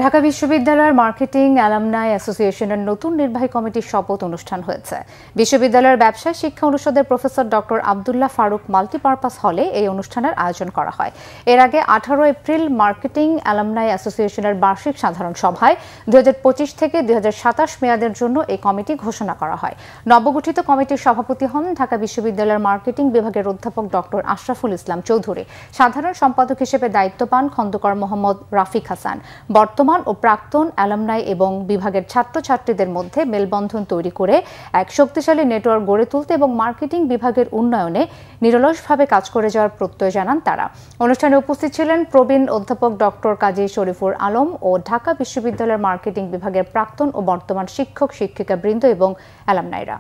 ঢাকা বিশ্ববিদ্যালয়ের marketing alumni অ্যাসোসিয়েশনের নতুন নির্বাহী কমিটির শপথ অনুষ্ঠান হয়েছে। বিশ্ববিদ্যালয়ের ব্যবসায় শিক্ষা অনুষদের professor doctor Abdullah Farooq multipurpose হলে এই অনুষ্ঠানের আয়োজন করা হয়। এর আগে 18 এপ্রিল মার্কেটিং অ্যালামনাই অ্যাসোসিয়েশনের বার্ষিক সাধারণ সভায় 2025 থেকে 2027 মেয়াদের জন্য এই কমিটি ঘোষণা করা হয়। নবগঠিত কমিটির সভাপতি হন ঢাকা বিশ্ববিদ্যালয়ের মার্কেটিং বিভাগের অধ্যাপক ডক্টর আশরাফুল ইসলাম চৌধুরী। সাধারণ সম্পাদক হিসেবে দায়িত্ব পান খন্দকার মোহাম্মদ রাফিক হাসান। বর্তমান ও প্রাক্তন অ্যালামনাই এবং বিভাগের ছাত্রছাত্রীদের মধ্যে মেলবন্ধন তৈরি করে এক শক্তিশালী নেটওয়ার্ক গড়ে তুলতে এবং মার্কেটিং বিভাগের উন্নয়নে নিরলসভাবে কাজ করে যাওয়ার প্রত্যয় জানান তারা। অনুষ্ঠানে উপস্থিত ছিলেন প্রবীণ অধ্যাপক ডক্টর কাজী শরীফুর আলম ও ঢাকা বিশ্ববিদ্যালয়ের মার্কেটিং বিভাগের প্রাক্তন ও বর্তমান শিক্ষক শিক্ষিকা বৃন্দ এবং অ্যালামনাইরা।